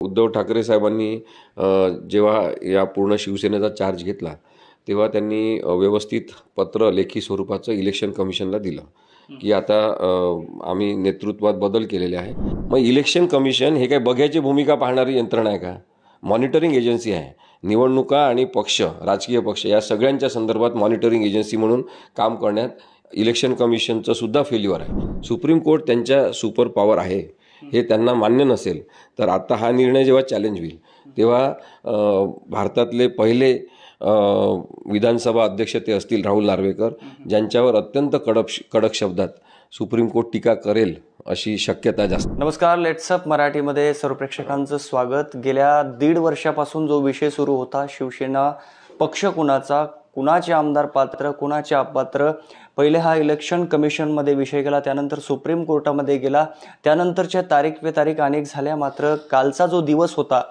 उद्धव ठाकरे साहेबांनी जेव्हा या पूर्ण शिवसेनेचा चार्ज घेतला तेव्हा त्यांनी व्यवस्थित पत्र लेखी स्वरूपाचं इलेक्शन कमिशनला दिलं की आता आम्ही नेतृत्वात बदल केलेले आहे। मग इलेक्शन कमिशन हे काय बघ्याची भूमिका पाहणारी यंत्रणा आहे का? मॉनिटरिंग एजन्सी आहे। निवडणुका आणि पक्ष, राजकीय पक्ष या सगळ्यांच्या संदर्भात मॉनिटरिंग एजन्सी म्हणून काम करण्यात इलेक्शन कमिशनचं सुद्धा फेल्युअर आहे। सुप्रीम कोर्ट त्यांच्या सुपर पॉवर आहे हे त्यांना मान्य नसेल तर आता हा निर्णय जेव्हा चॅलेंज होईल तेव्हा भारतातले पहिले विधानसभा अध्यक्ष ते असतील राहुल नार्वेकर, ज्यांच्यावर अत्यंत कडक शब्दात सुप्रीम कोर्ट टीका करेल अशी शक्यता जास्त। नमस्कार, लेट्सअप मराठीमध्ये सर्व प्रेक्षकांचं स्वागत। गेल्या 1.5 वर्षापासून जो विषय सुरू होता, शिवसेना पक्ष कुणाचा, कुणाचे आमदार पात्र, कुणाचे अपात्र, पहिले हा इलेक्शन कमिशनमध्ये विषय गेला, त्यानंतर सुप्रीम कोर्टामध्ये गेला, त्यानंतरच्या तारीख पे तारीख अनेक झाल्या। मात्र कालचा जो दिवस होता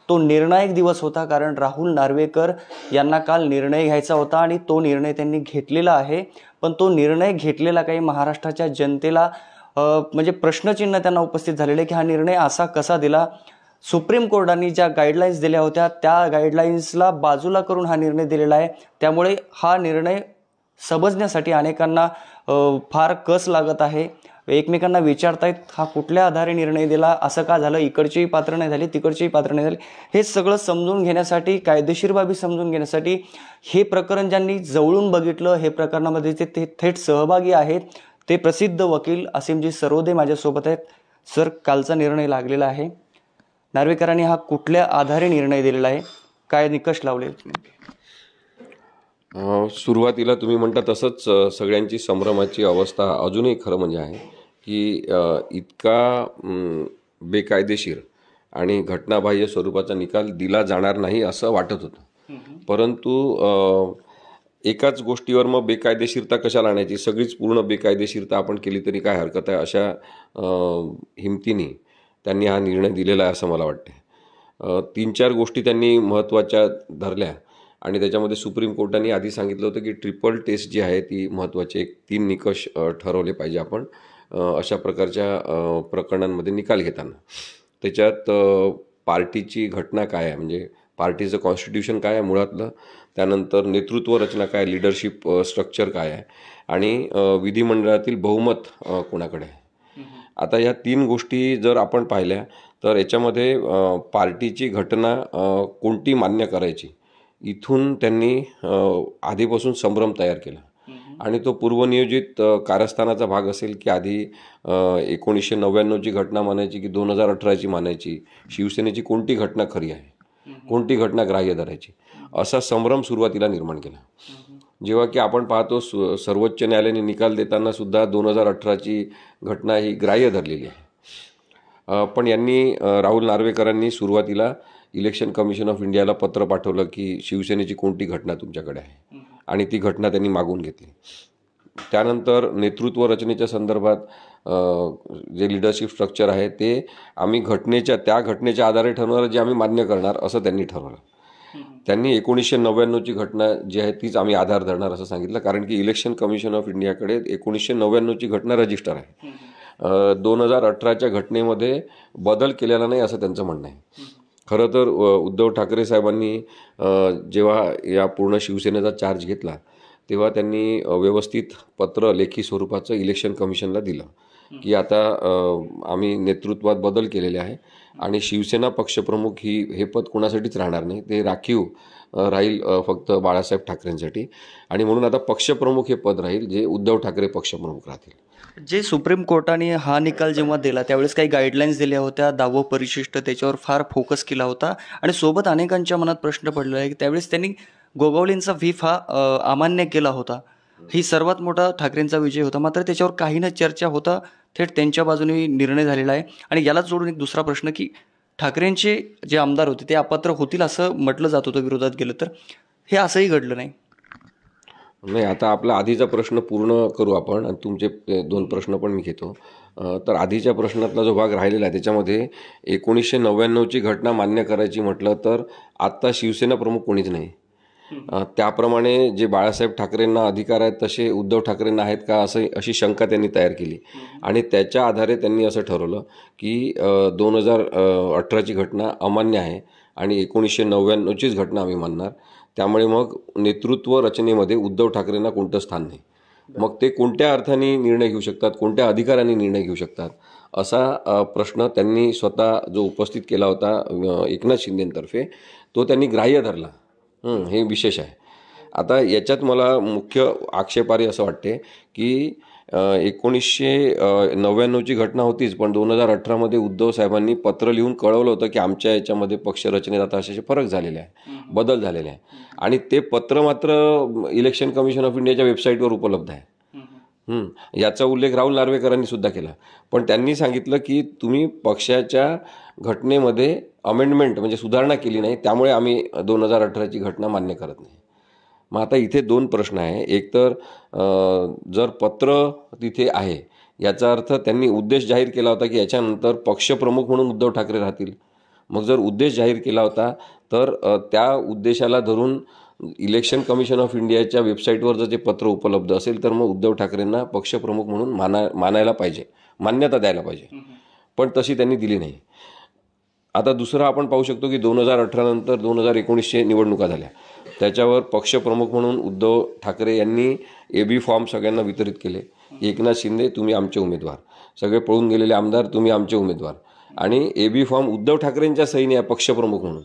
तो निर्णायक दिवस होता, कारण राहुल नार्वेकर यांना काल निर्णय घ्यायचा होता आणि तो निर्णय त्यांनी घेतलेला आहे। पण तो निर्णय घेतलेला काही महाराष्ट्राच्या जनतेला म्हणजे प्रश्नचिन्ह त्यांना उपस्थित झालेले की हा निर्णय असा कसा दिला। सुप्रीम कोर्टाने ज्या गाईडलाईन्स दिल्या होत्या त्या गाईडलाईन्सला बाजूला करून हा निर्णय दिलेला आहे। त्यामुळे हा निर्णय समजण्यासाठी अनेकांना फार कस लागत आहे। एकमेकांना विचारतायत हा कुठल्या आधारे निर्णय दिला, असं का झालं, इकडचीही पात्र नाही झाली, तिकडचीही पात्र नाही झाली। हे सगळं समजून घेण्यासाठी, कायदेशीर बाबी समजून घेण्यासाठी हे प्रकरण ज्यांनी जवळून बघितलं, हे प्रकरणामध्ये ते थेट सहभागी आहेत, ते प्रसिद्ध वकील असीमजी सरोदे माझ्यासोबत आहेत। सर, कालचा निर्णय लागलेला आहे, नार्वेकरांनी हा कुठल्या आधारे निर्णय दिलेला आहे, काय निकष लावले? सुरुवातीला तुम्ही म्हणता तसंच सगळ्यांची संभ्रमाची अवस्था अजूनही खरं म्हणजे आहे की इतका बेकायदेशीर आणि घटनाबाह्य स्वरूपाचा निकाल दिला जाणार नाही असं वाटत होतं। परंतु एकाच गोष्टीवर मग बेकायदेशीरता कशाला आणायची, सगळीच पूर्ण बेकायदेशीरता आपण केली तरी काय हरकत आहे, अशा हिमतीने त्यांनी हा निर्णय दिलेला आहे असं मला वाटते। 3-4 गोष्टी त्यांनी महत्त्वाच्या धरल्या आणि त्याच्यामध्ये सुप्रीम कोर्टाने आधी सांगितलं होतं की ट्रिपल टेस्ट जी आहे ती महत्त्वाचे 3 निकष ठरवले पाहिजे आपण अशा प्रकारच्या प्रकरणांमध्ये निकाल घेताना। त्याच्यात पार्टीची घटना काय आहे, म्हणजे पार्टीचं कॉन्स्टिट्यूशन काय आहे मुळातलं, त्यानंतर नेतृत्व रचना काय, लिडरशिप स्ट्रक्चर काय आहे, आणि विधिमंडळातील बहुमत कोणाकडे आहे। आता या 3 गोष्टी जर आपण पाहिल्या तर याच्यामध्ये पार्टीची घटना कोणती मान्य करायची इथून त्यांनी आधीपासून संभ्रम तयार केला आणि तो पूर्वनियोजित कारस्थानाचा भाग असेल की आधी 1999ची घटना मानायची की 2018ची मानायची, शिवसेनेची कोणती घटना खरी आहे, कोणती घटना ग्राह्य धरायची, असा संभ्रम सुरुवातीला निर्माण केला। जेव्हा की आपण पाहतो सर्वोच्च न्यायालयाने निकाल देताना सुद्धा 2018ची घटना ही ग्राह्य धरलेली आहे। पण यांनी राहुल नार्वेकरांनी सुरुवातीला इलेक्शन कमिशन ऑफ इंडियाला पत्र पाठवलं की शिवसेनेची कोणती घटना तुमच्याकडे आहे आणि ती घटना त्यांनी मागून घेतली। त्यानंतर नेतृत्व रचनेच्या संदर्भात जे लिडरशिप स्ट्रक्चर आहे ते आम्ही त्या घटनेच्या आधारे ठरवणार, जे आम्ही मान्य करणार असं त्यांनी ठरवलं। त्यांनी 1999ची घटना जी आहे तीच आम्ही आधार धरणार असं सांगितलं, कारण की इलेक्शन कमिशन ऑफ इंडियाकडे 1999ची घटना रजिस्टर आहे। 2018च्या घटनेमध्ये बदल केलेला नाही असं त्यांचं म्हणणं आहे। खरं तर उद्धव ठाकरे साहेबांनी जेव्हा या पूर्ण शिवसेनेचा चार्ज घेतला तेव्हा त्यांनी व्यवस्थित पत्र लेखी स्वरूपाचं इलेक्शन कमिशनला दिलं की आता आम्ही नेतृत्वात बदल केलेले आहे आणि शिवसेना पक्षप्रमुख हे पद कोणासाठीच राहणार नाही, ते राखीव राहील फक्त बाळासाहेब ठाकरेंसाठी, आणि म्हणून आता पक्षप्रमुख हे पद राहील जे उद्धव ठाकरे पक्षप्रमुख राहतील। जे सुप्रीम कोर्टाने हा निकाल जेव्हा दिला त्यावेळेस काही गाईडलाईन्स दिल्या होत्या, 10वं परिशिष्ट त्याच्यावर फार फोकस केला होता आणि सोबत अनेकांच्या मनात प्रश्न पडलेला आहे की त्यावेळेस त्यांनी गोगावलेंचा व्हीप हा अमान्य केला होता। ही सर्वात मोठा ठाकरेंचा विजय होता, मात्र त्याच्यावर काही न चर्चा होता, थेट त्यांच्या बाजूने निर्णय झालेला आहे। आणि यालाच जोडून एक दुसरा प्रश्न की ठाकरेंचे जे आमदार होते ते अपात्र होतील असं म्हटलं जात होतं विरोधात गेलं तर, हे असंही घडलं नाही। आता आपला आधीचा प्रश्न पूर्ण करू आपण आणि तुमचे 2 प्रश्न पण मी घेतो। तर आधीच्या प्रश्नातला जो भाग राहिलेला आहे त्याच्यामध्ये 1999ची घटना मान्य करायची म्हटलं तर आत्ता शिवसेना प्रमुख कोणीच नाही त्याप्रमाणे जे बाळासाहेब ठाकरेंना अधिकार आहेत तसे उद्धव ठाकरेंना आहेत का अशी शंका त्यांनी तयार केली आणि त्याच्या आधारे त्यांनी असं ठरवलं की 2018ची घटना अमान्य आहे आणि 1999चीच घटना आम्ही मानणार. त्यामुळे मग नेतृत्व रचनेमध्ये उद्धव ठाकरेंना कोणतं स्थान नाही. मग ते कोणत्या अर्थाने निर्णय घेऊ शकतात, कोणत्या अधिकाराने निर्णय घेऊ शकतात असा प्रश्न त्यांनी स्वतः जो उपस्थित केला होता एकनाथ शिंदेतर्फे तो त्यांनी ग्राह्य धरला. हे विशेष आहे. आता याच्यात मला मुख्य आक्षेपार्ह असं वाटते की 1999ची घटना होतीच, पण 2018मध्ये उद्धव साहेबांनी पत्र लिहून कळवलं होतं की आमच्या याच्यामध्ये पक्ष रचनेत आता असे फरक झालेले आहे, बदल झालेले आहे आणि ते पत्र मात्र इलेक्शन कमिशन ऑफ इंडियाच्या वेबसाईटवर उपलब्ध आहे. याचा उल्लेख राहुल नार्वेकरांनी सुद्धा केला. पण त्यांनी सांगितलं की तुम्ही पक्षाच्या घटनेमध्ये अमेंडमेंट म्हणजे सुधारणा केली नाही, त्यामुळे आम्ही 2018ची घटना मान्य करत नाही. मग आता इथे दोन प्रश्न आहे. एक तर जर पत्र तिथे आहे याचा अर्थ त्यांनी उद्देश जाहीर केला होता की याच्यानंतर पक्षप्रमुख म्हणून उद्धव ठाकरे राहतील. मग जर उद्देश जाहीर केला होता तर त्या उद्देशाला धरून इलेक्शन कमिशन ऑफ इंडियाच्या वेबसाईटवर जर ते पत्र उपलब्ध असेल तर मग उद्धव ठाकरेंना पक्षप्रमुख म्हणून मानायला पाहिजे, मान्यता द्यायला पाहिजे. पण तशी त्यांनी दिली नाही. आता दुसरं आपण पाहू शकतो की 2018 नंतर 2019चे निवडणुका झाल्या. त्याच्यावर पक्षप्रमुख म्हणून उद्धव ठाकरे यांनी AB फॉर्म सगळ्यांना वितरित केले. एकनाथ शिंदे तुम्ही आमचे उमेदवार, सगळे पळून गेलेले आमदार तुम्ही आमचे उमेदवार आणि AB फॉर्म उद्धव ठाकरेंच्या सहीने आहे पक्षप्रमुख म्हणून.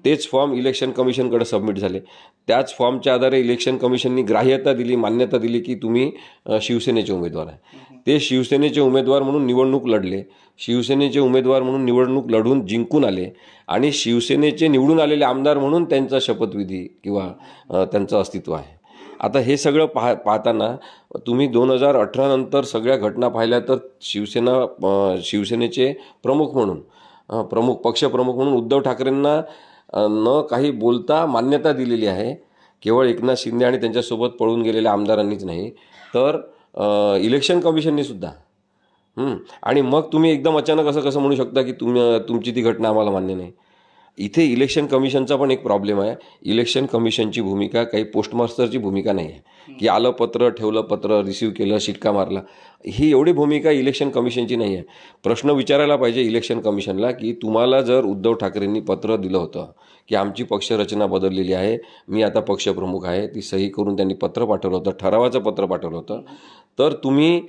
तेच फॉर्म इलेक्शन कमिशनकडे सबमिट झाले. त्याच फॉर्मच्या आधारे इलेक्शन कमिशननी ग्राह्यता दिली, मान्यता दिली की तुम्ही शिवसेनेचे उमेदवार आहे. ते शिवसेनेचे उमेदवार म्हणून निवडणूक लढले, शिवसेनेचे उमेदवार म्हणून निवडणूक लढून जिंकून आले आणि शिवसेनेचे निवडून आलेले आमदार म्हणून त्यांचा शपथविधी किंवा त्यांचं अस्तित्व आहे. आता हे सगळं पाहताना तुम्ही 2018 नंतर सगळ्या घटना पाहिल्या तर शिवसेनेचे प्रमुख म्हणून पक्षप्रमुख म्हणून उद्धव ठाकरेंना न काही बोलता मान्यता दिलेली आहे. केवळ एकनाथ शिंदे आणि त्यांच्यासोबत पळून गेलेल्या आमदारांनीच नाही तर इलेक्शन कमिशननी सुद्धा. आणि मग तुम्ही एकदम अचानक असं कसं म्हणू शकता की तुमची ती घटना आम्हाला मान्य नाही. इथे इलेक्शन कमिशनचा पण एक प्रॉब्लेम आहे. इलेक्शन कमिशनची भूमिका काही पोस्टमास्टरची भूमिका नाही आहे की आलं पत्र, ठेवलं पत्र, रिसिव्ह केलं, शिक्का मारला. ही एवढी भूमिका इलेक्शन कमिशनची नाही आहे. प्रश्न विचारायला पाहिजे इलेक्शन कमिशनला की तुम्हाला जर उद्धव ठाकरेंनी पत्र दिलं होतं की आमची पक्षरचना बदललेली आहे, मी आता पक्षप्रमुख आहे, ती सही करून त्यांनी पत्र पाठवलं होतं, ठरावाचं पत्र पाठवलं होतं, तर तुम्ही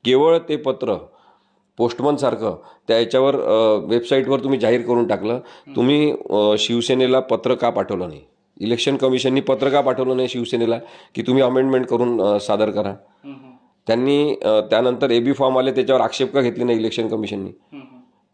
केवळ ते पत्र पोस्टमनसारखं त्या याच्यावर वेबसाईटवर तुम्ही जाहीर करून टाकलं. तुम्ही शिवसेनेला पत्र का पाठवलं नाही? इलेक्शन कमिशननी पत्र का पाठवलं नाही शिवसेनेला की तुम्ही अमेंडमेंट करून सादर करा? त्यांनी त्यानंतर AB फॉर्म आले त्याच्यावर आक्षेप का घेतली नाही इलेक्शन कमिशननी?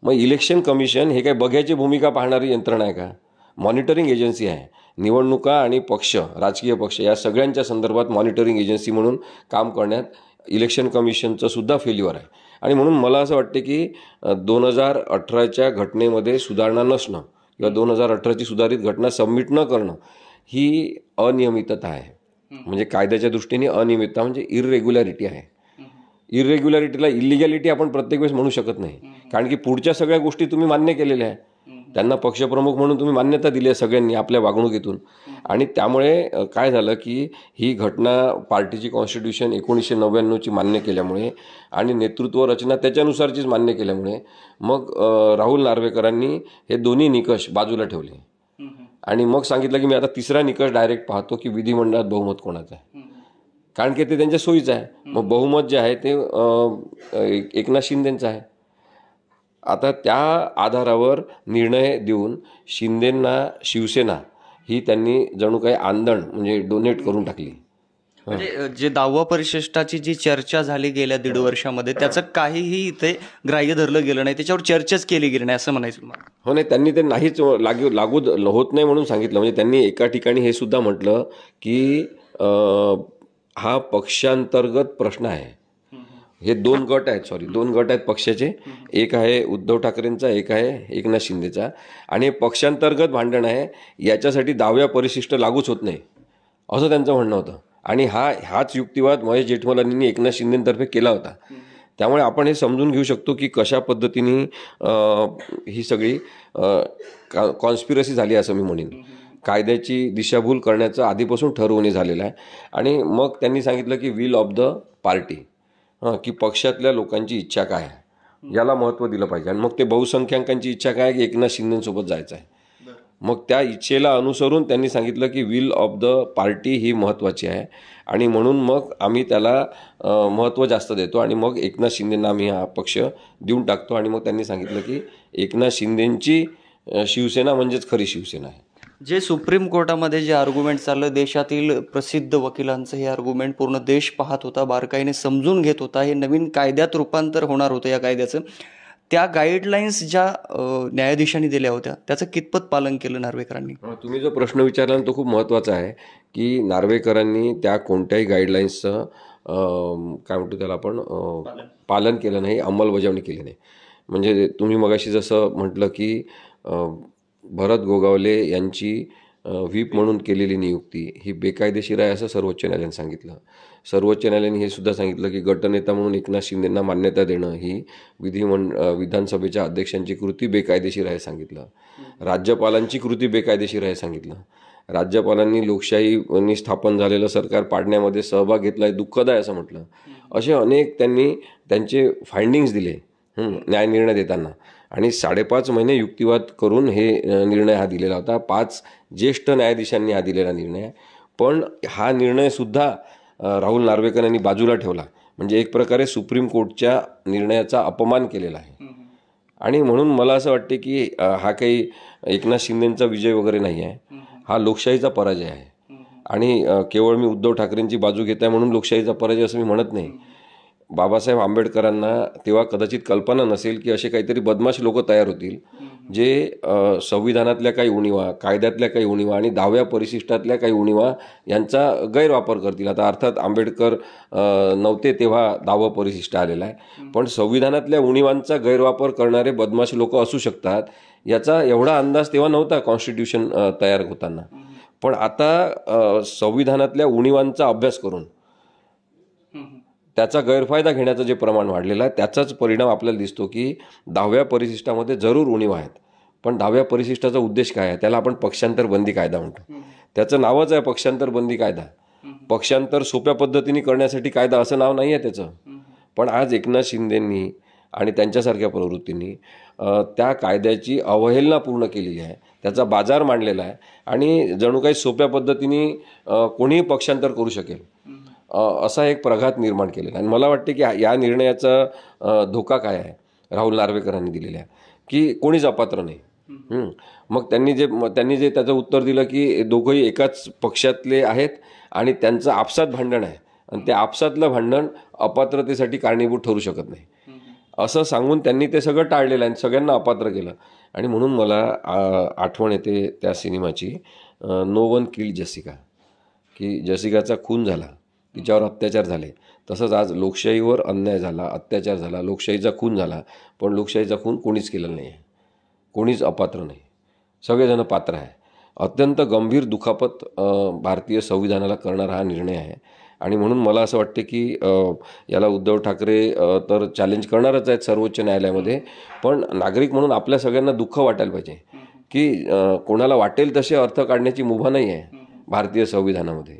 मग इलेक्शन कमिशन हे काय बघ्याची भूमिका पाहणारी यंत्रणा आहे का? मॉनिटरिंग एजन्सी आहे. निवडणुका आणि पक्ष, राजकीय पक्ष या सगळ्यांच्या संदर्भात मॉनिटरिंग एजन्सी म्हणून काम करण्यात इलेक्शन कमिशनचं सुद्धा फेल्युअर आहे. आणि म्हणून मला असं वाटते की 2018च्या घटनेमध्ये सुधारणा नसणं किंवा 2018ची सुधारित घटना सबमिट न करणं ही अनियमितता आहे. म्हणजे कायद्याच्या दृष्टीने अनियमितता म्हणजे इररेग्युलॅरिटी आहे. इररेग्युलॅरिटीला इलिगॅलिटी आपण प्रत्येक वेळेस म्हणू शकत नाही, कारण की पुढच्या सगळ्या गोष्टी तुम्ही मान्य केलेल्या आहे. त्यांना पक्षप्रमुख म्हणून तुम्ही मान्यता दिली आहे सगळ्यांनी आपल्या वागणुकीतून. आणि त्यामुळे काय झालं की ही घटना पार्टीची कॉन्स्टिट्यूशन 1999ची मान्य केल्यामुळे आणि नेतृत्व रचना त्याच्यानुसारचीच मान्य केल्यामुळे मग राहुल नार्वेकरांनी हे दोन्ही निकष बाजूला ठेवले आणि मग सांगितलं की मी आता तिसरा निकष डायरेक्ट पाहतो की विधिमंडळात बहुमत कोणाचं आहे, कारण की ते त्यांच्या सोयीचं आहे. मग बहुमत जे आहे ते एकनाथ शिंदेंचं आहे. आता त्या आधारावर निर्णय देऊन शिंदेंना शिवसेना ही त्यांनी जणू काही आंदण म्हणजे डोनेट करून टाकली. म्हणजे जे 10व्या परिशिष्टाची जी चर्चा झाली गेल्या 1.5 वर्षामध्ये त्याचं काहीही इथे ग्राह्य धरलं गेलं नाही, त्याच्यावर चर्चाच केली गेली नाही असं म्हणायचं मला. हो नाही, त्यांनी ते नाहीच लागू होत नाही म्हणून सांगितलं. म्हणजे त्यांनी एका ठिकाणी हे सुद्धा म्हटलं की हा पक्षांतर्गत प्रश्न आहे. हे दोन गट आहेत पक्षाचे. एक आहे उद्धव ठाकरेंचा, एक आहे एकनाथ शिंदेचा. आणि हे पक्षांतर्गत भांडण आहे. याच्यासाठी 10व्या परिशिष्ट लागूच होत नाही असं त्यांचं म्हणणं होतं. आणि हाच युक्तिवाद महेश जेठमलानींनी एकनाथ शिंदेतर्फे केला होता. त्यामुळे आपण हे समजून घेऊ शकतो की कशा पद्धतीने ही सगळी कॉन्स्पिरसी झाली असं मी म्हणेन. कायद्याची दिशाभूल करण्याचं आधीपासून ठरवणे झालेलं आहे. आणि मग त्यांनी सांगितलं की विल ऑफ द पार्टी, की पक्षातल्या लोकांची इच्छा काय आहे याला महत्त्व दिलं पाहिजे. आणि मग ते बहुसंख्याकांची इच्छा काय आहे की एकनाथ शिंदेसोबत जायचं आहे. मग त्या इच्छेला अनुसरून त्यांनी सांगितलं की विल ऑफ द पार्टी ही महत्त्वाची आहे आणि म्हणून मग आम्ही त्याला महत्त्व जास्त देतो आणि मग एकनाथ शिंदेंना आम्ही हा पक्ष देऊन टाकतो. आणि मग त्यांनी सांगितलं की एकनाथ शिंदेंची शिवसेना म्हणजेच खरी शिवसेना आहे. जे सुप्रीम कोर्टामध्ये जे आर्ग्युमेंट चाललं, देशातील प्रसिद्ध वकिलांचं हे आर्ग्युमेंट पूर्ण देश पाहत होता, बारकाईने समजून घेत होता. हे नवीन कायद्यात रूपांतर होणार होतं या कायद्याचं. त्या गाईडलाईन्स ज्या न्यायाधीशांनी दिल्या होत्या त्याचं कितपत पालन केलं नार्वेकरांनी? तुम्ही जो प्रश्न विचारला तो खूप महत्त्वाचा आहे की नार्वेकरांनी त्या कोणत्याही गाईडलाईन्सचं काय म्हणतो त्याला आपण पालन केलं नाही, अंमलबजावणी केली नाही. म्हणजे तुम्ही मगाशी जसं म्हटलं की भरत गोगावले यांची व्हीप म्हणून केलेली नियुक्ती ही बेकायदेशीर आहे असं सर्वोच्च न्यायालयाने सांगितलं. सर्वोच्च न्यायालयाने हे सुद्धा सांगितलं की गटनेता म्हणून एकनाथ शिंदेंना मान्यता देणं ही विधानसभेच्या अध्यक्षांची कृती बेकायदेशीर आहे सांगितलं. राज्यपालांची कृती बेकायदेशीर आहे सांगितलं. राज्यपालांनी लोकशाहीने स्थापन झालेलं सरकार पाडण्यामध्ये सहभाग घेतला आहे, दुःखद आहे असं म्हटलं. असे अनेक त्यांनी त्यांचे फाइंडिंग्स दिले न्याय निर्णय देताना. आणि 5.5 महिने युक्तिवाद करून हे निर्णय हा दिलेला होता. 5 ज्येष्ठ न्यायाधीशांनी हा दिलेला निर्णय आहे. पण हा निर्णयसुद्धा राहुल नार्वेकर यांनी बाजूला ठेवला. म्हणजे एक प्रकारे सुप्रीम कोर्टच्या निर्णयाचा अपमान केलेला आहे. आणि म्हणून मला असं वाटते की हा काही एकनाथ शिंदेंचा विजय वगैरे नाही आहे, हा लोकशाहीचा पराजय आहे. आणि केवळ मी उद्धव ठाकरेंची बाजू घेत आहे म्हणून लोकशाहीचा पराजय असं मी म्हणत नाही. बाबासाहेब आंबेडकरांना तेव्हा कदाचित कल्पना नसेल की असे काहीतरी बदमाश लोक तयार होतील जे संविधानातल्या काही उणिवा, कायद्यातल्या काही उणिवा आणि 10व्या परिशिष्टातल्या काही उणिवा यांचा गैरवापर करतील. आता अर्थात आंबेडकर नव्हते तेव्हा 10वं परिशिष्ट आलेलं आहे, पण संविधानातल्या उणिवांचा गैरवापर करणारे बदमाश लोक असू शकतात याचा एवढा अंदाज तेव्हा नव्हता कॉन्स्टिट्यूशन तयार होताना. पण आता संविधानातल्या उणिवांचा अभ्यास करून त्याचा गैरफायदा घेण्याचं जे प्रमाण वाढलेलं आहे त्याचाच परिणाम आपल्याला दिसतो की 10व्या परिशिष्टामध्ये जरूर उणीवा आहेत. पण 10व्या परिशिष्टाचा उद्देश काय आहे? त्याला आपण पक्षांतर बंदी कायदा म्हणतो. त्याचं नावच आहे पक्षांतर बंदी कायदा. पक्षांतर सोप्या पद्धतीने करण्यासाठी कायदा असं नाव नाही आहे त्याचं. पण आज एकनाथ शिंदेंनी आणि त्यांच्यासारख्या प्रवृत्तींनी त्या कायद्याची अवहेलना पूर्ण केलेली आहे, त्याचा बाजार मांडलेला आहे आणि जणू काही सोप्या पद्धतीने कोणीही पक्षांतर करू शकेल असा एक प्रघात निर्माण केलेला. आणि मला वाटते की या निर्णयाचा धोका काय आहे राहुल नार्वेकरांनी दिलेला की कोणीच अपात्र नाही. मग त्यांनी जे त्याचं उत्तर दिलं की दोघंही एकाच पक्षातले आहेत आणि त्यांचं आपसात भांडण आहे आणि त्या आपसातलं भांडण अपात्रतेसाठी कारणीभूत ठरू शकत नाही असं सांगून त्यांनी ते सगळं टाळलेलं आहे, सगळ्यांना अपात्र केलं. आणि म्हणून मला आठवण येते त्या सिनेमाची नो वन किल्ड जसिका, की जसिकाचा खून झाला, तिच्यावर अत्याचार झाले. तसंच आज लोकशाहीवर अन्याय झाला, अत्याचार झाला, लोकशाहीचा खून झाला, पण लोकशाहीचा खून कोणीच केलेला नाही आहे, कोणीच अपात्र नाही, सगळेजण पात्र आहे. अत्यंत गंभीर दुखापत भारतीय संविधानाला करणारा हा निर्णय आहे. आणि म्हणून मला असं वाटते की याला उद्धव ठाकरे तर चॅलेंज करणारच आहेत सर्वोच्च न्यायालयामध्ये, पण नागरिक म्हणून आपल्या सगळ्यांना दुःख वाटायला पाहिजे की कोणाला वाटेल तसे अर्थ काढण्याची मुभा नाही आहे भारतीय संविधानामध्ये.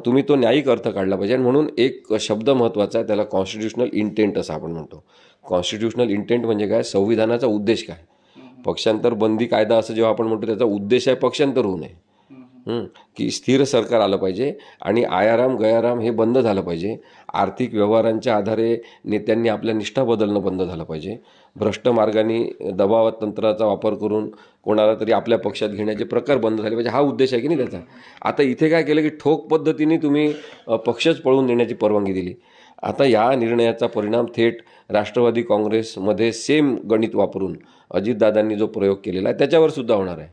तुम्ही तो न्यायिक अर्थ काढला पाहिजे. आणि म्हणून एक शब्द महत्त्वाचा आहे, त्याला कॉन्स्टिट्युशनल इंटेंट असं आपण म्हणतो. कॉन्स्टिट्युशनल इंटेंट म्हणजे काय? संविधानाचा उद्देश काय? पक्षांतर बंदी कायदा असं जेव्हा आपण म्हणतो त्याचा उद्देश आहे पक्षांतर होऊ नये, की स्थिर सरकार आलं पाहिजे आणि आयाराम गयाराम हे बंद झालं पाहिजे. आर्थिक व्यवहारांच्या आधारे नेत्यांनी आपल्या निष्ठा बदलणं बंद झालं पाहिजे. भ्रष्ट मार्गाने दबाव तंत्राचा वापर करून कोणाला तरी आपल्या पक्षात घेण्याचे प्रकार बंद झाले पाहिजे, हा उद्देश आहे की नाही त्याचा. आता इथे काय केलं की ठोक पद्धतीने तुम्ही पक्षच पळवून देण्याची परवानगी दिली. आता या निर्णयाचा परिणाम थेट राष्ट्रवादी काँग्रेसमध्ये सेम गणित वापरून अजितदादांनी जो प्रयोग केलेला आहे त्याच्यावर सुद्धा होणार आहे.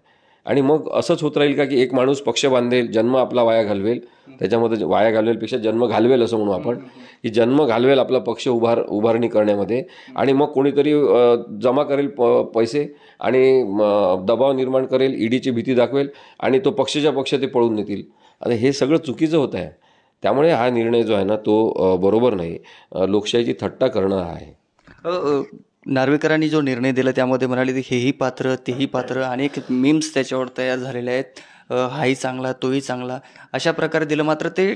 आणि मग असंच होत राहील का की एक माणूस पक्ष बांधेल, जन्म आपला वाया घालवेल, त्याच्यामध्ये वाया घालवेलपेक्षा जन्म घालवेल असं म्हणू आपण, की जन्म घालवेल आपला पक्ष उभारणी करण्यामध्ये, आणि मग कोणीतरी जमा करेल पैसे आणि दबाव निर्माण करेल, ईडीची भीती दाखवेल आणि तो पक्षाच्या पक्ष ते पळून नेतील. आता हे सगळं चुकीचं होत आहे. त्यामुळे हा निर्णय जो आहे ना तो बरोबर नाही, लोकशाहीची थट्टा करणं आहे. नार्वेकरांनी जो निर्णय दिला त्यामध्ये म्हणाले की हेही पात्र तेही पात्र, अनेक मीम्स त्याच्यावर तयार झालेले आहेत. हाही चांगला तोही चांगला अशा प्रकारे दिलं. मात्र ते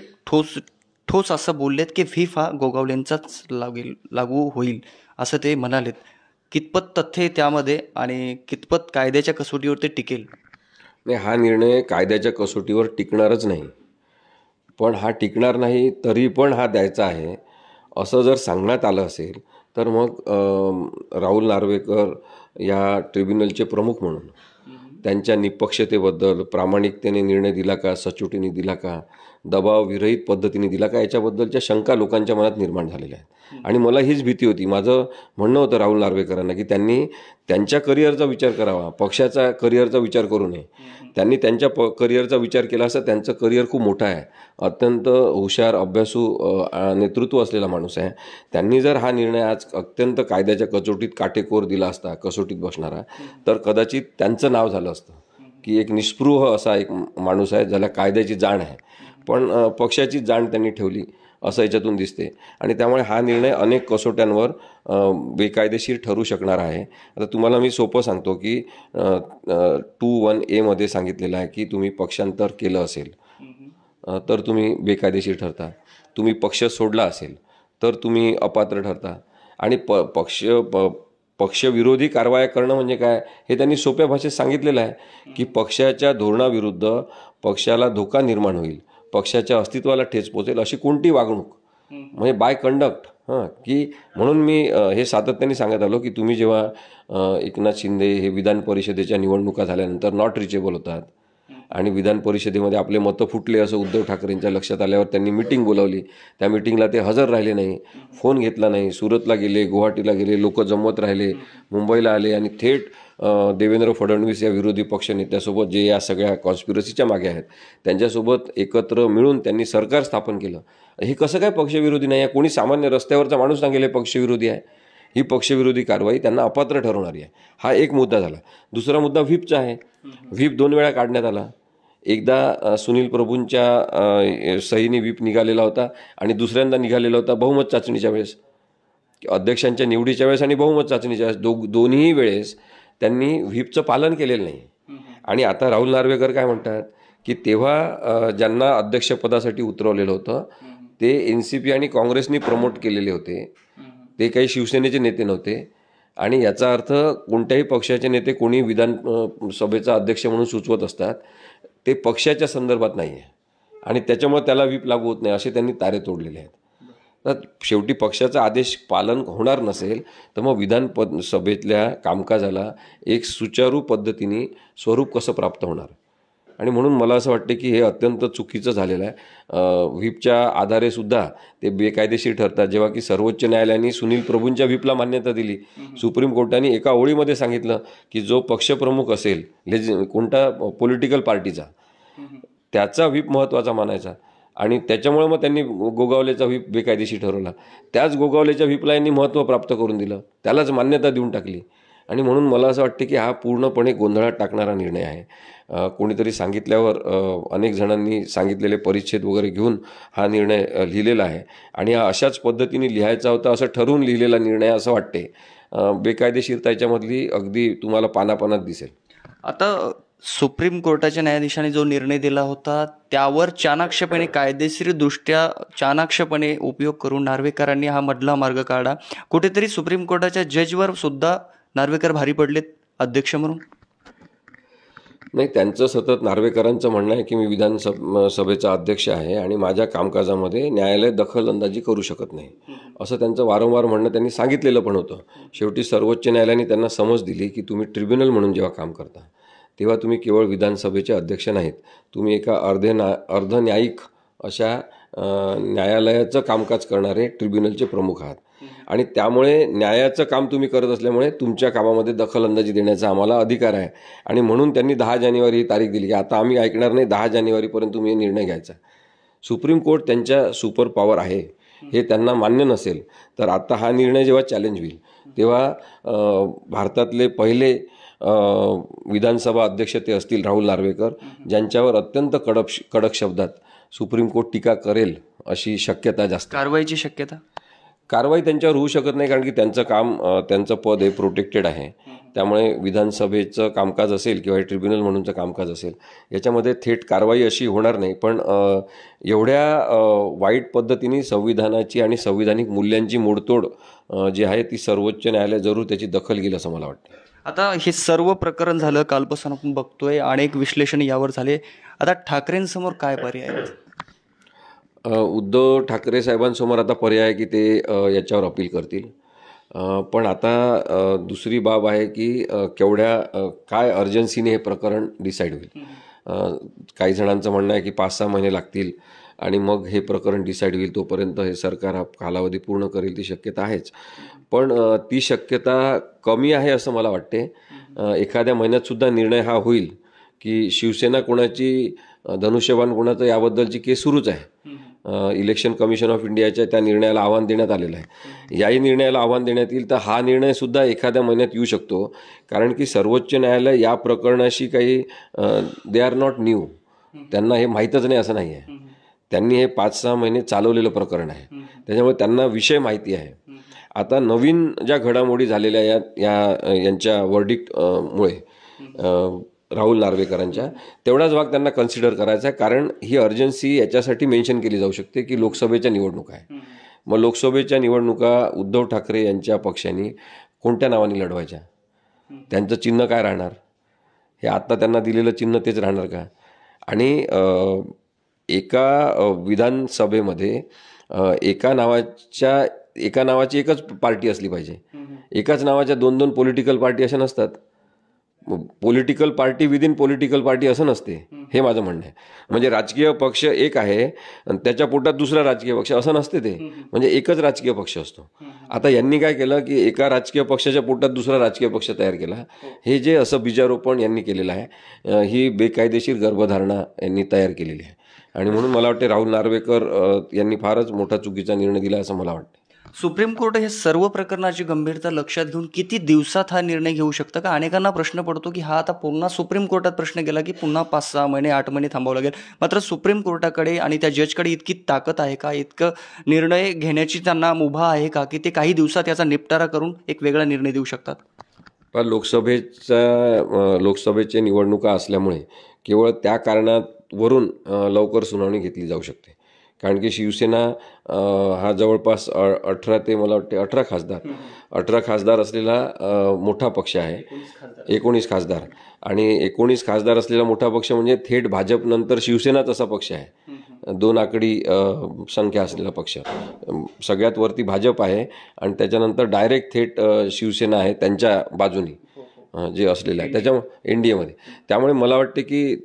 ठोस असं बोललेत की व्हीप हा गोगावलेंचाच लागू होईल असं ते म्हणालेत. कितपत तथ्य आहे त्यामध्ये आणि कितपत कायद्याच्या कसोटीवर ते टिकेल? नाही, हा निर्णय कायद्याच्या कसोटीवर टिकणारच नाही. पण हा टिकणार नाही तरी पण हा द्यायचा आहे असं जर सांगण्यात आलं असेल तर मग राहुल नार्वेकर या ट्रिब्युनलचे प्रमुख म्हणून त्यांच्या निपक्षतेबद्दल प्रामाणिकतेने निर्णय दिला का, सचोटीने दिला का, दबावविरहित पद्धतीने दिला का, याच्याबद्दलच्या शंका लोकांच्या मनात निर्माण झालेल्या आहेत. आणि मला हीच भीती होती. माझं म्हणणं होतं राहुल नार्वेकरांना की त्यांनी त्यांच्या करिअरचा विचार करावा, पक्षाचा करिअरचा विचार करू नये. त्यांनी त्यांच्या करिअरचा विचार केला असता. त्यांचं करिअर खूप मोठं आहे, अत्यंत हुशार अभ्यासू नेतृत्व असलेला माणूस आहे. त्यांनी जर हा निर्णय आज अत्यंत कायद्याच्या कसोटीत काटेकोर दिला असता, कसोटीत बसणारा, तर कदाचित त्यांचं नाव झालं असतं की एक निस्पृह असा एक माणूस आहे ज्याला कायद्याची जाण आहे. पण पक्षाची जाण त्यांनी ठेवली असं याच्यातून दिसते. आणि त्यामुळे हा निर्णय अनेक कसोट्यांवर बेकायदेशीर ठरू शकणार आहे. आता तुम्हाला मी सोपं सांगतो की 2(1)A मध्ये सांगितलेलं आहे की तुम्ही पक्षांतर केलं असेल तर तुम्ही बेकायदेशीर ठरता, तुम्ही पक्ष सोडला असेल तर तुम्ही अपात्र ठरता. आणि पक्षविरोधी कारवाया करणं म्हणजे काय हे त्यांनी सोप्या भाषेत सांगितलेलं आहे की पक्षाच्या धोरणाविरुद्ध पक्षाला धोका निर्माण होईल, पक्षाच्या अस्तित्वाला ठेच पोचेल अशी कोणती वागणूक म्हणजे बाय कंडक्ट की म्हणून मी हे सातत्याने सांगत आलो की तुम्ही जेव्हा एकनाथ शिंदे हे विधान परिषदेच्या निवडणुका झाल्यानंतर नॉट रिचेबल होतात आणि विधान परिषदेमध्ये आपले मतं फुटले असं उद्धव ठाकरेंच्या लक्षात आल्यावर त्यांनी मिटिंग बोलावली. त्या मिटिंगला ते हजर राहिले नाही, फोन घेतला नाही, सुरतला गेले, गुवाहाटीला गेले, लोक जमवत राहिले, मुंबईला आले आणि थेट देवेंद्र फडणवीस या विरोधी पक्षनेत्यासोबत जे या सगळ्या कॉन्स्पिरसीच्या मागे आहेत त्यांच्यासोबत एकत्र मिळून त्यांनी सरकार स्थापन केलं. हे कसं काय पक्षविरोधी नाही आहे? कोणी सामान्य रस्त्यावरचा माणूस सांगेल हे पक्षविरोधी आहे? ही पक्षविरोधी कारवाई त्यांना अपात्र ठरवणारी आहे. हा एक मुद्दा झाला. दुसरा मुद्दा व्हीपचा आहे. व्हीप 2 वेळा काढण्यात आला. एकदा सुनील प्रभूंच्या सहीने व्हीप निघालेला होता आणि दुसऱ्यांदा निघालेला होता बहुमत चाचणीच्या वेळेस, अध्यक्षांच्या निवडीच्या वेळेस आणि बहुमत चाचणीच्या वेळेस. दोन्ही वेळेस त्यांनी व्हीपचं पालन केलेलं नाही. आणि आता राहुल नार्वेकर काय म्हणतात की तेव्हा ज्यांना अध्यक्षपदासाठी उतरवलेलं होतं ते NCP आणि काँग्रेसनी प्रमोट केलेले होते, ते काही शिवसेनेचे नेते नव्हते. आणि याचा अर्थ कोणत्याही पक्षाचे नेते कोणी विधानसभेचा अध्यक्ष म्हणून सुचवत असतात ते पक्षाच्या संदर्भात नाही आहे आणि त्याच्यामुळे त्याला व्हीप लागू होत नाही असे त्यांनी तारे तोडलेले आहेत. तर शेवटी पक्षाचा आदेश पालन होणार नसेल तर मग विधानसभेतल्या कामकाजाला एक सुचारू पद्धतीने स्वरूप कसं प्राप्त होणार? आणि म्हणून मला असं वाटते की हे अत्यंत चुकीचं झालेलं आहे. व्हीपच्या आधारे सुद्धा ते बेकायदेशीर ठरतात, जेव्हा की सर्वोच्च न्यायालयाने सुनील प्रभूंच्या व्हीपला मान्यता दिली. सुप्रीम कोर्टाने एका ओळीमध्ये सांगितलं की जो पक्षप्रमुख असेल कोणता पॉलिटिकल पार्टीचा त्याचा व्हीप महत्त्वाचा मानायचा. आणि त्याच्यामुळे मग त्यांनी गोगावलेचा व्हीप बेकायदेशीर ठरवला. त्याच गोगावलेच्या व्हीपला यांनी महत्त्व प्राप्त करून दिलं, त्यालाच मान्यता देऊन टाकली. आणि म्हणून मला असं वाटतं की हा पूर्णपणे गोंधळात टाकणारा निर्णय आहे. कोणीतरी सांगितल्यावर अनेक जणांनी सांगितलेले परिच्छेद वगैरे घेऊन हा निर्णय लिहिलेला आहे आणि हा अशाच पद्धतीने लिहायचा होता असं ठरवून लिहिलेला निर्णय असं वाटते. बेकायदेशीरता याच्यामधली अगदी तुम्हाला पानापानात दिसेल. आता सुप्रीम कोर्टाच्या न्यायाधीशाने जो निर्णय दिला होता त्यावर चाणाक्षपणे कायदेशीरदृष्ट्या चाणाक्षपणे उपयोग करून नार्वेकरांनी हा मधला मार्ग काढला. कुठेतरी सुप्रीम कोर्टाच्या जजवर सुद्धा नार्वेकर भारी पडलेत अध्यक्ष म्हणून. नाही, त्यांचं सतत नार्वेकरांचं म्हणणं आहे की मी विधानसभेचा अध्यक्ष आहे आणि माझ्या कामकाजामध्ये न्यायालय दखलंदाजी करू शकत नाही असं त्यांचं वारंवार म्हणणं त्यांनी सांगितलेलं पण होतं. शेवटी सर्वोच्च न्यायालयाने त्यांना समज दिली की तुम्ही ट्रिब्युनल म्हणून जेव्हा काम करता तेव्हा तुम्ही केवळ विधानसभेचे अध्यक्ष नाहीत, तुम्ही एका अर्धन्यायिक अशा न्यायालयाचं कामकाज करणारे ट्रिब्युनलचे प्रमुख आहात. आणि त्यामुळे न्यायाचं काम तुम्ही करत असल्यामुळे तुमच्या कामामध्ये दखलंदाजी देण्याचा आम्हाला अधिकार आहे. आणि म्हणून त्यांनी 10 जानेवारी ही तारीख दिली की आता आम्ही ऐकणार नाही, 10 जानेवारीपर्यंत तुम्ही हे निर्णय घ्यायचा. सुप्रीम कोर्ट त्यांच्या सुपर पॉवर आहे हे त्यांना मान्य नसेल तर आता हा निर्णय जेव्हा चॅलेंज होईल तेव्हा भारतातले पहिले विधानसभा अध्यक्ष ते असतील राहुल नार्वेकर, ज्यांच्यावर अत्यंत कडक शब्दात सुप्रीम कोर्ट टीका करेल अशी शक्यता जास्त. कारवाईची शक्यता? कारवाई त्यांच्यावर होऊ शकत नाही कारण की त्यांचं काम त्यांचं पद हे प्रोटेक्टेड आहे. त्यामुळे विधानसभेचं कामकाज असेल किंवा हे ट्रिब्युनल म्हणूनचं कामकाज असेल याच्यामध्ये थेट कारवाई अशी होणार नाही, पण एवढ्या वाईट पद्धतीने संविधानाची आणि संविधानिक मूल्यांची मोडतोड जी आहे ती सर्वोच्च न्यायालय जरूर त्याची दखल घेईल असं मला वाटतं. आता हे सर्व प्रकरण झालं, कालपासून आपण बघतोय अनेक विश्लेषण यावर झाले. आता ठाकरेंसमोर काय पर्याय आहेत? उद्धव ठाकरे साहेबांसमोर आता पर्याय आहे की ते याच्यावर अपील करतील. पण आता दुसरी बाब आहे की काय अर्जन्सीने हे प्रकरण डिसाईड होईल. काही जणांचं म्हणणं आहे की 5-6 महिने लागतील आणि मग हे प्रकरण डिसाईड होईल. तोपर्यंत हे सरकार हा कालावधी पूर्ण करेल ती शक्यता आहेच, पण ती शक्यता कमी आहे असं मला वाटते. एखाद्या महिन्यातसुद्धा निर्णय हा होईल की शिवसेना कोणाची, धनुष्यबाण कोणाचं याबद्दलची केस सुरूच आहे. इलेक्शन कमिशन ऑफ इंडियाच्या त्या निर्णयाला आव्हान देण्यात आलेलं आहे. याही निर्णयाला आव्हान देण्यात येईल, तर हा निर्णयसुद्धा एखाद्या महिन्यात येऊ शकतो. कारण की सर्वोच्च न्यायालय या प्रकरणाशी काही दे आर नॉट न्यू, त्यांना हे माहीतच नाही असं नाही आहे. त्यांनी हे 5-6 महिने चालवलेलं प्रकरण आहे, त्याच्यामुळे त्यांना विषय माहिती आहे. आता नवीन ज्या घडामोडी झालेल्या यांच्या वर्डिक्ट मुळे राहुल नार्वेकरांच्या, तेवढाच भाग त्यांना कन्सिडर करायचा आहे. कारण ही अर्जन्सी याच्यासाठी मेन्शन केली जाऊ शकते की लोकसभेच्या निवडणुका आहे. मग लोकसभेच्या निवडणुका उद्धव ठाकरे यांच्या पक्षाने कोणत्या नावाने लढवायच्या, त्यांचं चिन्ह काय राहणार, हे आत्ता त्यांना दिलेलं चिन्ह तेच राहणार का? आणि एका विधानसभेमध्ये एका नावाची एकच पार्टी असली पाहिजे. एकाच नावाच्या 2-2 पॉलिटिकल पार्टी अशा नसतात. Political party within political party असं नसते, हे माझं म्हणणं आहे. म्हणजे राजकीय पक्ष एक आहे आणि त्याच्या पोटात दुसरा राजकीय पक्ष असं नसते ते, म्हणजे एकच राजकीय पक्ष असतो. आता यांनी काय केलं की एका राजकीय पक्षाच्या पोटात दुसरा राजकीय पक्ष तयार केला. हे जे असं बीजारोपण यांनी केलेलं आहे, ही बेकायदेशीर गर्भधारणा यांनी तयार केलेली आहे. आणि म्हणून मला वाटते राहुल नार्वेकर यांनी फारच मोठा चुकीचा निर्णय दिला असं मला वाटतं. सुप्रीम कोर्ट हे सर्व प्रकरणाची गंभीरता लक्षात घेऊन किती दिवसात हा निर्णय घेऊ शकतं का? अनेकांना प्रश्न पडतो की हा आता पुन्हा सुप्रीम कोर्टात प्रश्न गेला की पुन्हा 5-6 महिने 8 महिने थांबावं लागेल. मात्र सुप्रीम कोर्टाकडे आणि त्या जजकडे इतकी ताकद आहे का, इतकं निर्णय घेण्याची त्यांना मुभा आहे का की ते काही दिवसात याचा निपटारा करून एक वेगळा निर्णय देऊ शकतात? पण लोकसभेचे निवडणुका असल्यामुळे केवळ त्या कारणावरून लवकर सुनावणी घेतली जाऊ शकते. कारण की शिवसेना हा जवळपास 18 ते मला वाटते 18 खासदार असलेला मोठा पक्ष आहे. 19 खासदार, आणि 19 खासदार असलेला मोठा पक्ष म्हणजे थेट भाजपनंतर शिवसेनाच असा पक्ष आहे. 2 आकडी संख्या असलेला पक्ष. सगळ्यात वरती भाजप आहे आणि त्याच्यानंतर डायरेक्ट थेट शिवसेना आहे त्यांच्या बाजूनी जे असलेलं आहे, त्याच्यामुळे एनडीएमध्ये. त्यामुळे मला वाटते की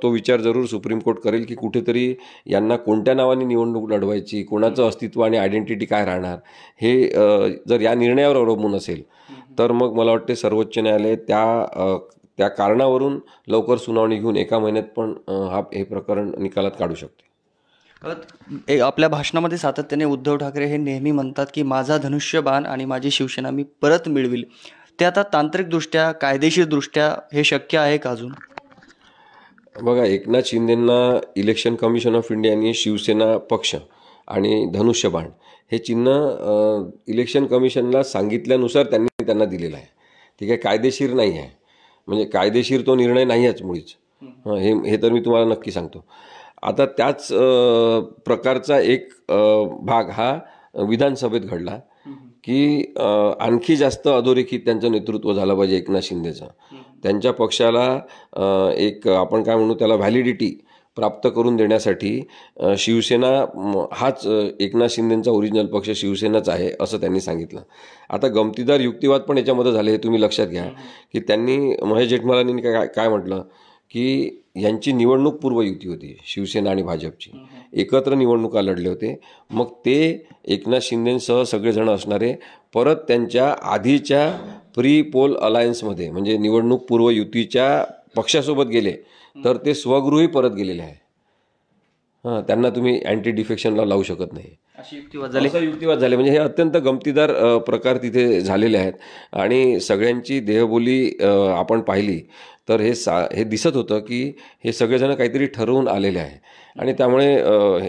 तो विचार जरूर सुप्रीम कोर्ट करेल की कुठेतरी यांना कोणत्या नावाने निवडणूक लढवायची, कोणाचं अस्तित्व आणि आयडेंटिटी काय राहणार, हे जर या निर्णयावर अवलंबून असेल तर मग मला वाटते सर्वोच्च न्यायालय त्या कारणावरून लवकर सुनावणी घेऊन एका महिन्यात पण हे प्रकरण निकालात काढू शकते. आपल्या भाषणामध्ये सातत्याने उद्धव ठाकरे हे नेहमी म्हणतात की माझा धनुष्यबाण आणि माझी शिवसेना मी परत मिळविल. ते आता तांत्रिकदृष्ट्या, कायदेशीरदृष्ट्या हे शक्य आहे का अजून? बघा, एकनाथ शिंदेंना इलेक्शन कमिशन ऑफ इंडियाने शिवसेना पक्ष आणि धनुष्यबाण हे चिन्ह इलेक्शन कमिशनला सांगितल्यानुसार त्यांना दिलेलं आहे. ठीक आहे, कायदेशीर नाही आहे. म्हणजे कायदेशीर तो निर्णय नाही आहेच मुळीच, हे तर मी तुम्हाला नक्की सांगतो. आता त्याच प्रकारचा एक भाग हा विधानसभेत घडला की आणखी जास्त अधोरेखित त्यांचं नेतृत्व झालं पाहिजे एकनाथ शिंदेचं. त्यांच्या पक्षाला एक आपण काय म्हणू त्याला व्हॅलिडिटी प्राप्त करून देण्यासाठी शिवसेना हाच एकनाथ शिंदेंचा ओरिजिनल पक्ष शिवसेनाच आहे असं त्यांनी सांगितलं. आता गमतीदार युक्तिवाद पण याच्यामध्ये झाले, हे तुम्ही लक्षात घ्या की त्यांनी महेश जेठमलानी काय म्हटलं की यांची निवडणूक पूर्व युती होती, शिवसेना आणि भाजपची एकत्र निवडणुका लढले होते. मग ते एकनाथ शिंदेंसह सगळेजण असणारे परत त्यांच्या आधीच्या प्री पोल अलायन्समध्ये म्हणजे निवडणूक पूर्व युतीच्या पक्षासोबत गेले, तर ते स्वगृही परत गेलेले आहे. त्यांना तुम्ही अँटी डिफेक्शनला लावू शकत नाही. अशी युक्तिवाद झाली. असा युक्तिवाद झाले. म्हणजे हे अत्यंत गमतीदार प्रकार तिथे झालेले आहेत आणि सगळ्यांची देहबोली आपण पाहिली तर हे दिसत होतं की हे सगळेजण काहीतरी ठरवून आलेले आहे आणि त्यामुळे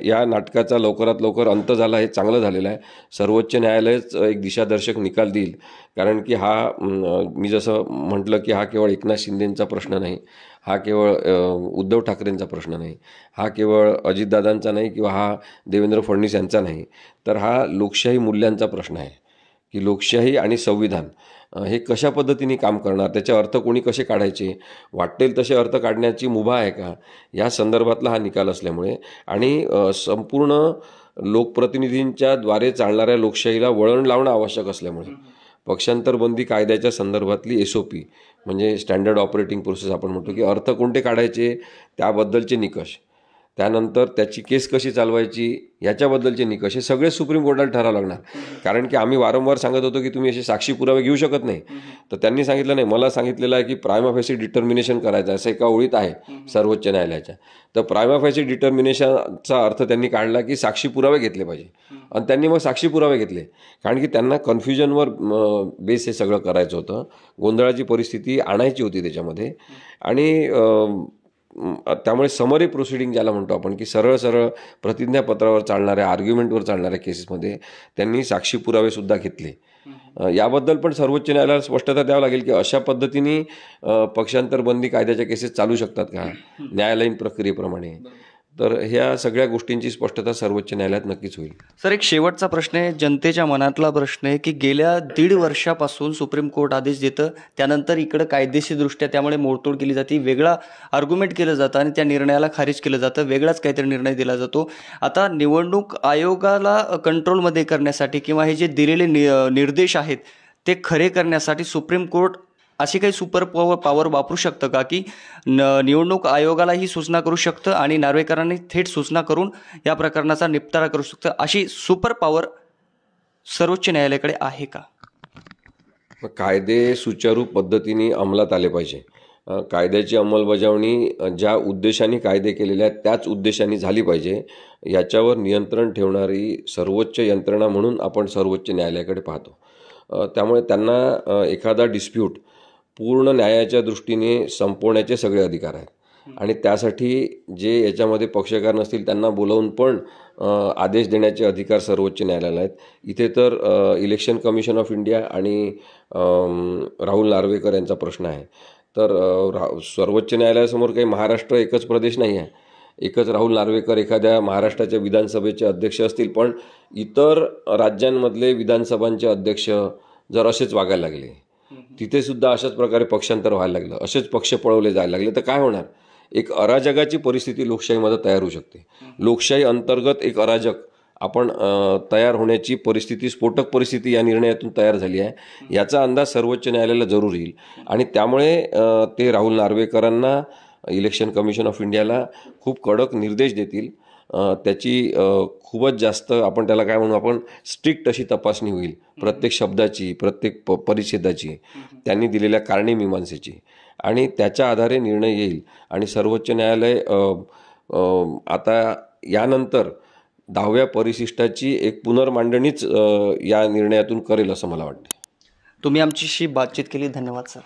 या नाटकाचा लवकरात लवकर अंत झाला हे चांगलं झालेलं आहे. सर्वोच्च न्यायालयच एक दिशादर्शक निकाल देईल, कारण की हा मी जसं म्हटलं की हा केवळ एकनाथ शिंदेंचा प्रश्न नाही, हा केवळ उद्धव ठाकरेंचा प्रश्न नाही, हा केवळ अजितदादांचा नाही किंवा हा देवेंद्र फडणवीस यांचा नाही, तर हा लोकशाही मूल्यांचा प्रश्न आहे की लोकशाही आणि संविधान हे कशा पद्धतीने काम करणार, त्याचे अर्थ कोणी कसे काढायचे, वाटेल तसे अर्थ काढण्याची मुभा आहे का, या संदर्भातला हा निकाल असल्यामुळे आणि संपूर्ण लोकप्रतिनिधींच्या द्वारे चालणाऱ्या लोकशाहीला वळण लावणं आवश्यक असल्यामुळे पक्षांतरबंदी कायद्याच्या संदर्भातली SOP म्हणजे स्टँडर्ड ऑपरेटिंग प्रोसेस आपण म्हणतो की अर्थ कोणते काढायचे त्याबद्दलचे निकष, त्यानंतर त्याची केस कशी चालवायची याच्याबद्दलचे निकष, हे सगळे सुप्रीम कोर्टाला ठरावं लागणार. कारण की आम्ही वारंवार सांगत होतो की तुम्ही असे साक्षी पुरावे घेऊ शकत नाही, तर त्यांनी सांगितलं नाही. मला सांगितलेलं आहे की प्रायमा फेसी डिटर्मिनेशन करायचं असं एका ओळीत आहे सर्वोच्च न्यायालयाच्या. तर प्रायमा फेसी डिटर्मिनेशनचा अर्थ त्यांनी काढला की साक्षी पुरावे घेतले पाहिजे आणि त्यांनी मग साक्षी पुरावे घेतले, कारण की त्यांना कन्फ्युजनवर बेस हे सगळं करायचं होतं, गोंधळाची परिस्थिती आणायची होती त्याच्यामध्ये. आणि त्यामुळे समरी प्रोसिडिंग ज्याला म्हणतो आपण की सरळ सरळ प्रतिज्ञापत्रावर चालणाऱ्या आर्ग्युमेंटवर चालणाऱ्या केसेसमध्ये त्यांनी साक्षी पुरावेसुद्धा घेतले. याबद्दल पण सर्वोच्च न्यायालयाला स्पष्टता द्यावं लागेल की अशा पद्धतीने पक्षांतरबंदी कायद्याच्या केसेस चालू शकतात का न्यायालयीन प्रक्रियेप्रमाणे. तर ह्या सगळ्या गोष्टींची स्पष्टता सर्वोच्च न्यायालयात नक्कीच होईल. सर, एक शेवटचा प्रश्न आहे, जनतेच्या मनातला प्रश्न आहे की गेल्या 1.5 वर्षापासून सुप्रीम कोर्ट आदेश देतं, त्यानंतर इकडं कायदेशीरदृष्ट्या त्यामुळे मोडतोड केली जाते, वेगळा आर्ग्युमेंट केलं जातं आणि त्या निर्णयाला खारिज केलं जातं, वेगळाच काहीतरी निर्णय दिला जातो. आता निवडणूक आयोगाला कंट्रोलमध्ये करण्यासाठी किंवा हे जे दिलेले निर्देश आहेत ते खरे करण्यासाठी सुप्रीम कोर्ट अशी काही सुपर पॉवर वापरू शकतं का की निवडणूक आयोगालाही सूचना करू शकतं आणि नार्वेकरांनी थेट सूचना करून या प्रकरणाचा निपटारा करू शकतं, अशी सुपर पॉवर सर्वोच्च न्यायालयाकडे आहे का? कायदे सुचारू पद्धतीने अंमलात आले पाहिजे. कायद्याची अंमलबजावणी ज्या उद्देशाने कायदे केलेले आहेत त्याच उद्देशाने झाली पाहिजे, याच्यावर नियंत्रण ठेवणारी सर्वोच्च यंत्रणा म्हणून आपण सर्वोच्च न्यायालयाकडे पाहतो. त्यामुळे त्यांना एखादा डिस्प्यूट पूर्ण न्यायाच्या दृष्टीने संपवण्याचे सगळे अधिकार आहेत आणि त्यासाठी जे याच्यामध्ये पक्षकार नसतील त्यांना बोलावून पण आदेश देण्याचे अधिकार सर्वोच्च न्यायालयाला आहेत. इथे तर इलेक्शन कमिशन ऑफ इंडिया आणि राहुल नार्वेकर यांचा प्रश्न आहे. तर सर्वोच्च न्यायालयासमोर काही महाराष्ट्र एकच प्रदेश नाही आहे, एकच राहुल नार्वेकर एखाद्या महाराष्ट्राच्या विधानसभेचे अध्यक्ष असतील, पण इतर राज्यांमधले विधानसभांचे अध्यक्ष जर असेच वागायला लागले, तिथे सुद्धा अशाच प्रकारे पक्षांतर व्हायला लागलं, असेच पक्ष पळवले जायला लागले, तर काय होणार? एक अराजकाची परिस्थिती लोकशाहीमध्ये तयार होऊ शकते. लोकशाही अंतर्गत एक अराजक आपण तयार होण्याची परिस्थिती, स्फोटक परिस्थिती या निर्णयातून तयार झाली आहे, याचा अंदाज सर्वोच्च न्यायालयाला जरूर येईल. आणि त्यामुळे ते राहुल नार्वेकरांना, इलेक्शन कमिशन ऑफ इंडियाला खूप कडक निर्देश देतील. त्याची खूपच जास्त आपण त्याला काय म्हणू, आपण स्ट्रिक्ट अशी तपासणी होईल प्रत्येक शब्दाची, प्रत्येक परिच्छेदाची, त्यांनी दिलेल्या कारणे मीमांसेची, आणि त्याच्या आधारे निर्णय येईल. आणि सर्वोच्च न्यायालय आता यानंतर 10व्या परिशिष्टाची एक पुनर्मांडणीच या निर्णयातून करेल असं मला वाटतं. तुम्ही आमच्याशी बातचीत केली, धन्यवाद सर.